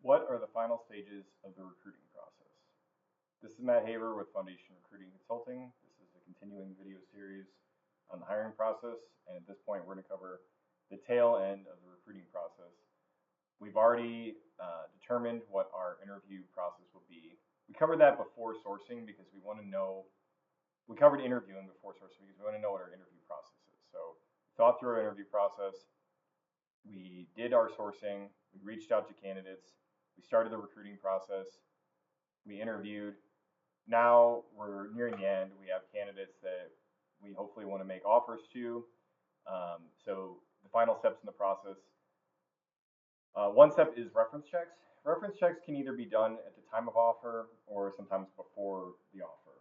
What are the final stages of the recruiting process? This is Matt Haber with Foundation Recruiting Consulting. This is a continuing video series on the hiring process, and at this point, we're going to cover the tail end of the recruiting process. We've already determined what our interview process will be. We covered that before sourcing because we want to know. We covered interviewing before sourcing because we want to know what our interview process is. So, we thought through our interview process. We did our sourcing. We reached out to candidates. We started the recruiting process. We interviewed. Now we're nearing the end. We have candidates that we hopefully want to make offers to. So the final steps in the process. One step is reference checks. Reference checks can either be done at the time of offer or sometimes before the offer.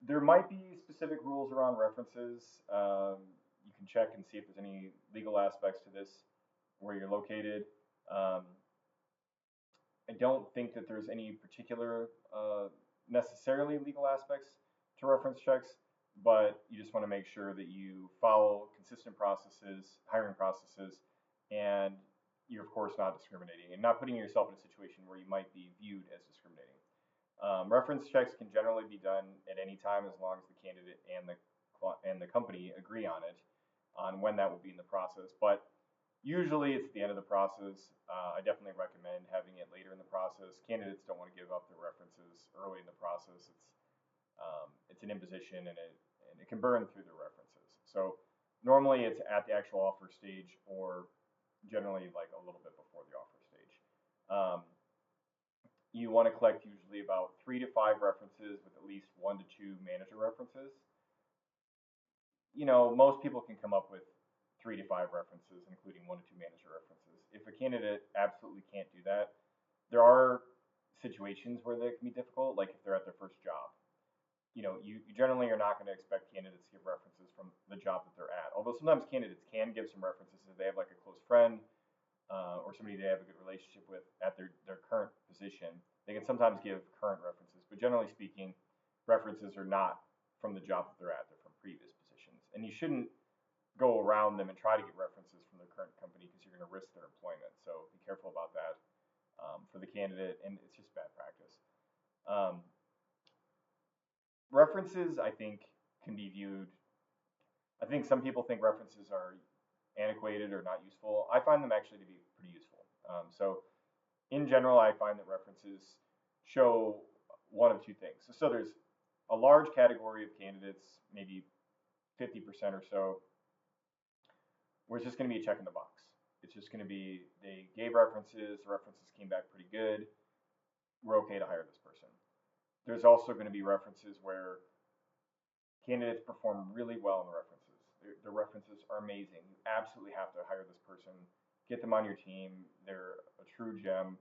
There might be specific rules around references. You can check and see if there's any legal aspects to this, where you're located. I don't think that there's any particular necessarily legal aspects to reference checks, but you just want to make sure that you follow consistent processes, hiring processes, and you're of course not discriminating and not putting yourself in a situation where you might be viewed as discriminating. Reference checks can generally be done at any time as long as the candidate and the company agree on it, on when that will be in the process. But usually it's at the end of the process. I definitely recommend having it later in the process. Candidates don't want to give up their references early in the process. It's an imposition and it can burn through their references. So normally it's at the actual offer stage or generally like a little bit before the offer stage. You want to collect usually about 3 to 5 references with at least 1 to 2 manager references. Most people can come up with 3 to 5 references, including 1 to 2 manager references. If a candidate absolutely can't do that, there are situations where that can be difficult, like if they're at their first job. You generally are not going to expect candidates to give references from the job that they're at. Although sometimes candidates can give some references if they have like a close friend or somebody they have a good relationship with at their current position. They can sometimes give current references, but generally speaking, references are not from the job that they're at. They're from previous positions. And you shouldn't go around them and try to get references from their current company because you're going to risk their employment. So be careful about that for the candidate, and it's just bad practice. References, I think, can be viewed. I think some people think references are antiquated or not useful. I find them actually to be pretty useful. So in general, I find that references show one of two things. So there's a large category of candidates, maybe 50% or so, where it's just going to be a check in the box. It's just going to be they gave references, the references came back pretty good, we're okay to hire this person. There's also going to be references where candidates perform really well in the references. Their references are amazing. You absolutely have to hire this person, get them on your team. They're a true gem.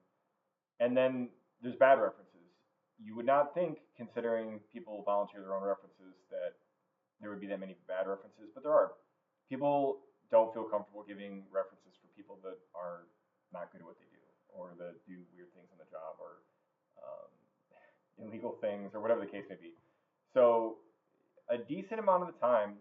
And then there's bad references. You would not think, considering people volunteer their own references, that there would be that many bad references, but there are. People don't feel comfortable giving references for people that are not good at what they do, or that do weird things on the job, or illegal things, or whatever the case may be. So a decent amount of the time,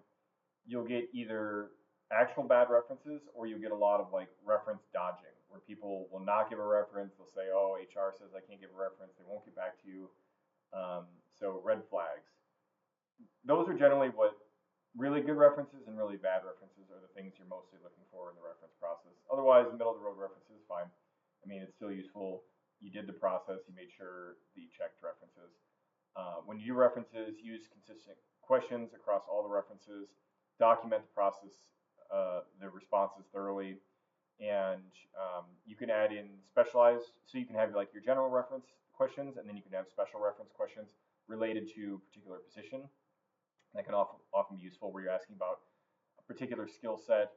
you'll get either actual bad references or you'll get a lot of like reference dodging, where people will not give a reference. They'll say, "Oh, HR says I can't give a reference." They won't get back to you. So red flags. Those are generally what really good references and really bad references are the things you're mostly looking for in the reference process. Otherwise, middle of the road references, fine. I mean, it's still useful. You did the process. You made sure that you checked references. When you do references, use consistent questions across all the references. Document the process, the responses thoroughly, and you can add in specialized. So you can have like your general reference questions, and then you can have special reference questions related to a particular position. That can often be useful where you're asking about a particular skill set,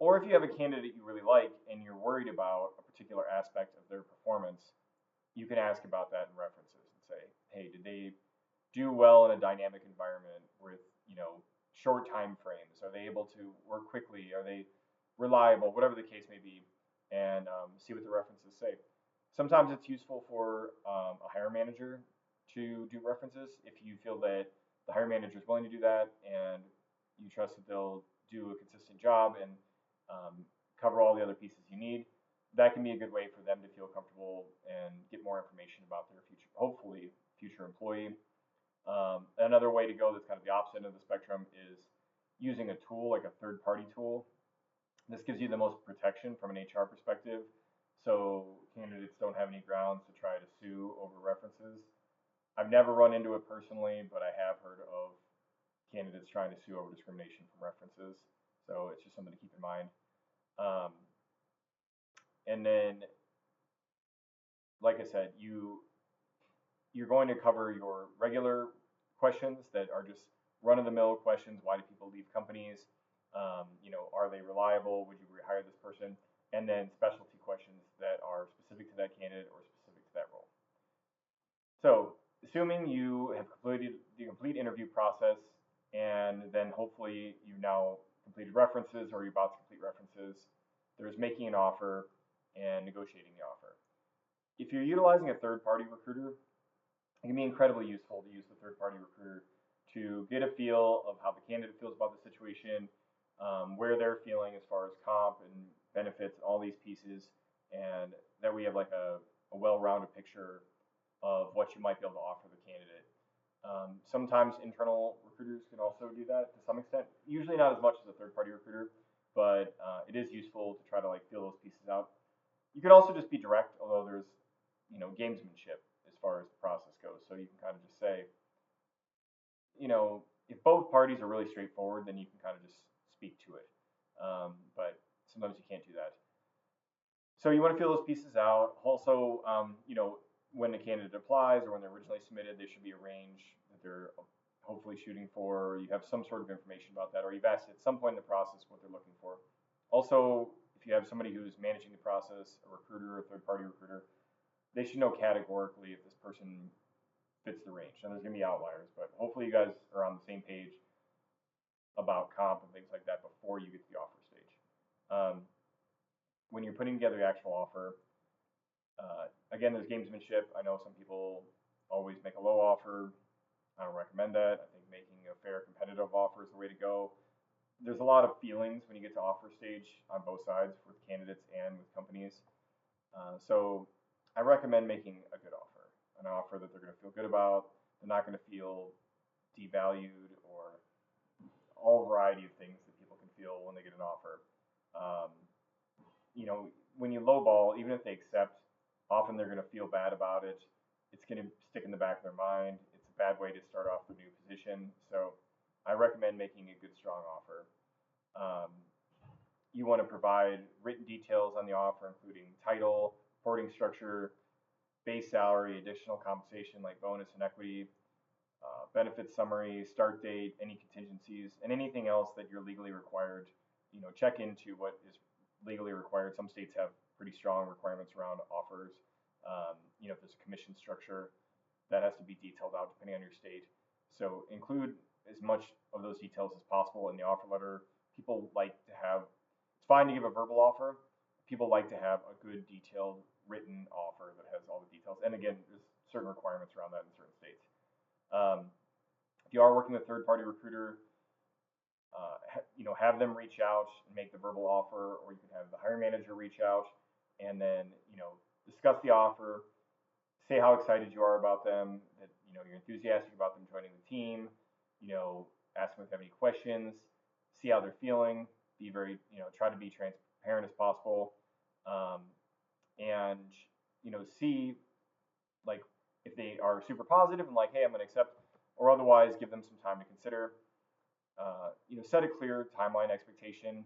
or if you have a candidate you really like and you're worried about a particular aspect of their performance, you can ask about that in references and say, "Hey, did they do well in a dynamic environment with short time frames? Are they able to work quickly? Are they reliable?" Whatever the case may be, and see what the references say. Sometimes it's useful for a hire manager to do references if you feel that the hire manager is willing to do that and you trust that they'll do a consistent job and cover all the other pieces you need. that can be a good way for them to feel comfortable and get more information about their future, hopefully future employee. Another way to go that's kind of the opposite of the spectrum is using a tool like a third party tool. This gives you the most protection from an HR perspective. So candidates don't have any grounds to try to sue over references. I've never run into it personally, but I have heard of candidates trying to sue over discrimination from references. So it's just something to keep in mind. Um, and then, like I said, you're going to cover your regular questions that are just run-of-the-mill questions. Why do people leave companies? Are they reliable? Would you rehire this person? And then specialty questions that are specific to that candidate or specific to that role. So, assuming you have completed the complete interview process, and then hopefully you now completed references or you're about to complete references, there's making an offer and negotiating the offer. If you're utilizing a third-party recruiter, it can be incredibly useful to use the third-party recruiter to get a feel of how the candidate feels about the situation, where they're feeling as far as comp and benefits, all these pieces, and that we have like a well-rounded picture of what you might be able to offer the candidate. Sometimes internal recruiters can also do that to some extent. Usually not as much as a third-party recruiter, but it is useful to try to like feel those pieces out. You could also just be direct, although there's gamesmanship as far as the process goes. So you can kind of just say, if both parties are really straightforward, then you can kind of just speak to it. But sometimes you can't do that. So you want to feel those pieces out. Also, when the candidate applies or when they're originally submitted, there should be a range that they're hopefully shooting for. You have some sort of information about that, or you've asked at some point in the process what they're looking for. Also, if you have somebody who's managing the process, a recruiter, a third-party recruiter, they should know categorically if this person fits the range. And there's going to be outliers, but hopefully you guys are on the same page about comp and things like that before you get to the offer stage. When you're putting together the actual offer, again, there's gamesmanship. I know some people always make a low offer. I don't recommend that. I think making a fair competitive offer is the way to go. There's a lot of feelings when you get to offer stage on both sides with candidates and with companies. So I recommend making a good offer, an offer that they're going to feel good about. They're not going to feel devalued or all variety of things that people can feel when they get an offer. Um, when you lowball, even if they accept, often they're going to feel bad about it. It's going to stick in the back of their mind. It's a bad way to start off the new position. So I recommend making a good, strong offer. You want to provide written details on the offer, including title, reporting structure, base salary, additional compensation like bonus and equity, benefit summary, start date, any contingencies, and anything else that you're legally required. Check into what is legally required. Some states have pretty strong requirements around offers. If there's a commission structure, that has to be detailed out depending on your state. So include as much of those details as possible in the offer letter. People like to have, it's fine to give a verbal offer. People like to have a good detailed written offer that has all the details. And again, there's certain requirements around that in certain states. If you are working with a third-party recruiter, have them reach out and make the verbal offer, or you can have the hiring manager reach out and then, discuss the offer, say how excited you are about them, that, you're enthusiastic about them joining the team, ask them if they have any questions, see how they're feeling, be very, try to be transparent as possible, and, see, like, if they are super positive and like, hey, I'm going to accept, or otherwise give them some time to consider. Set a clear timeline expectation.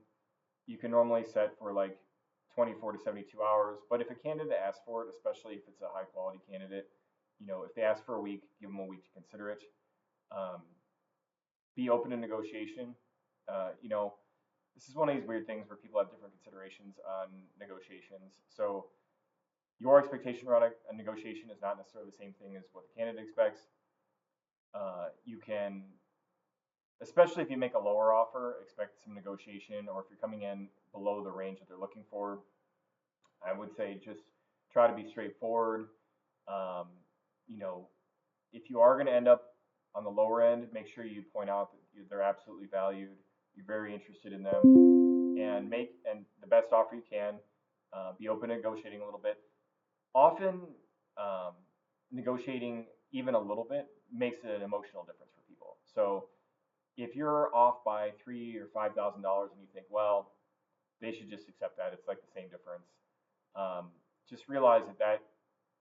You can normally set for like 24 to 72 hours, but if a candidate asks for it, especially if it's a high quality candidate, if they ask for a week, give them a week to consider it. Be open to negotiation. This is one of these weird things where people have different considerations on negotiations. So your expectation around a negotiation is not necessarily the same thing as what the candidate expects. You can, especially if you make a lower offer, expect some negotiation, or if you're coming in below the range that they're looking for, I would say just try to be straightforward. If you are going to end up on the lower end, make sure you point out that they're absolutely valued, you're very interested in them, and make the best offer you can. Be open to negotiating a little bit. Often, um, negotiating even a little bit makes an emotional difference for people. So if you're off by $3,000 or $5,000 and you think, well, they should just accept that, it's like the same difference. Just realize that that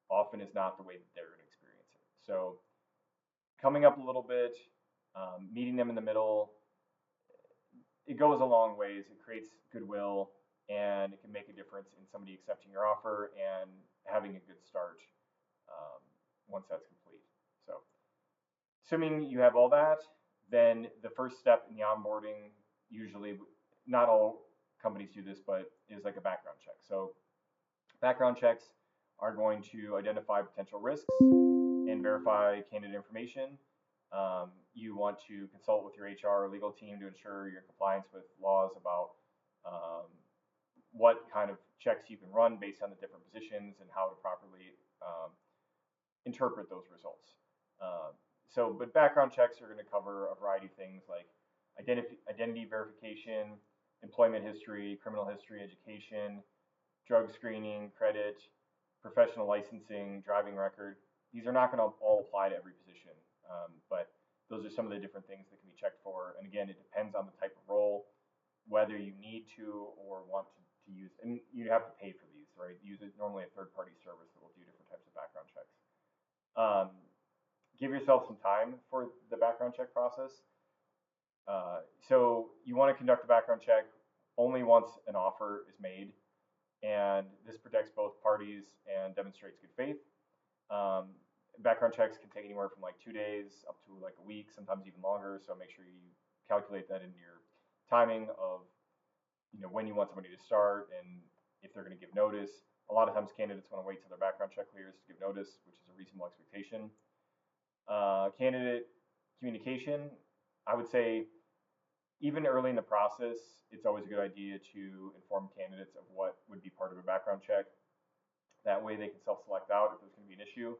often is not the way that they're going to experience it. So coming up a little bit, meeting them in the middle, it goes a long ways. It creates goodwill, and it can make a difference in somebody accepting your offer and having a good start um, once that's complete. So, assuming you have all that, then the first step in the onboarding, usually, not all companies do this, but is like a background check. So, background checks are going to identify potential risks and verify candidate information. You want to consult with your HR or legal team to ensure you're in compliance with laws about um, what kind of checks you can run based on the different positions and how to properly interpret those results. But background checks are going to cover a variety of things like identity verification, employment history, criminal history, education, drug screening, credit, professional licensing, driving record. These are not going to all apply to every position, but those are some of the different things that can be checked for. And again, it depends on the type of role, whether you need to or want to use, and you have to pay for these, right? Use it normally a third-party service that will do different types of background checks. Give yourself some time for the background check process. So you want to conduct a background check only once an offer is made, and this protects both parties and demonstrates good faith. Background checks can take anywhere from like 2 days up to like a week, sometimes even longer. So make sure you calculate that into your timing of when you want somebody to start and if they're going to give notice. A lot of times candidates want to wait till their background check clears to give notice, which is a reasonable expectation. Candidate communication, I would say even early in the process, it's always a good idea to inform candidates of what would be part of a background check. That way they can self-select out if there's going to be an issue.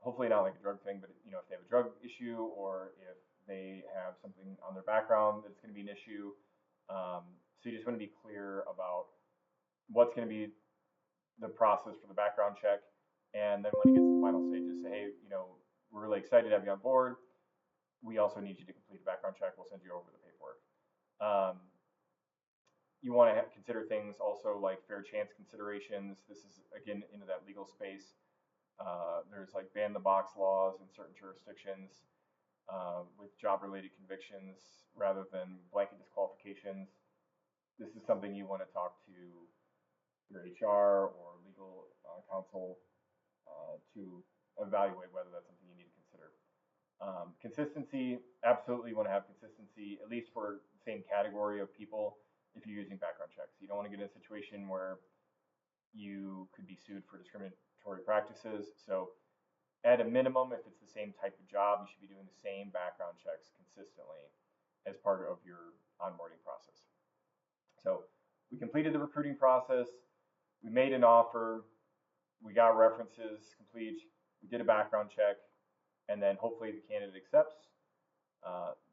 Hopefully not like a drug thing, but if they have a drug issue or if they have something on their background that's going to be an issue. So you just want to be clear about what's going to be the process for the background check. And then when it gets to the final stages, say, hey, we're really excited to have you on board. We also need you to complete a background check. We'll send you over the paperwork. You want to consider things also like fair chance considerations. This is, again, into that legal space. There's like ban the box laws in certain jurisdictions with job-related convictions rather than blanket disqualifications. This is something you want to talk to your HR or legal counsel to evaluate whether that's something you need to consider. Consistency, absolutely want to have consistency, at least for the same category of people if you're using background checks. You don't want to get in a situation where you could be sued for discriminatory practices. So at a minimum, if it's the same type of job, you should be doing the same background checks consistently as part of your onboarding process. So we completed the recruiting process, we made an offer, we got references complete, we did a background check, and then hopefully the candidate accepts.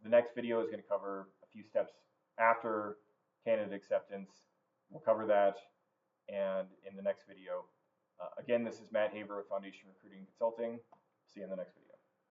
The next video is going to cover a few steps after candidate acceptance. We'll cover that, and in the next video. Again, this is Matt Haver with Foundation Recruiting Consulting. See you in the next video.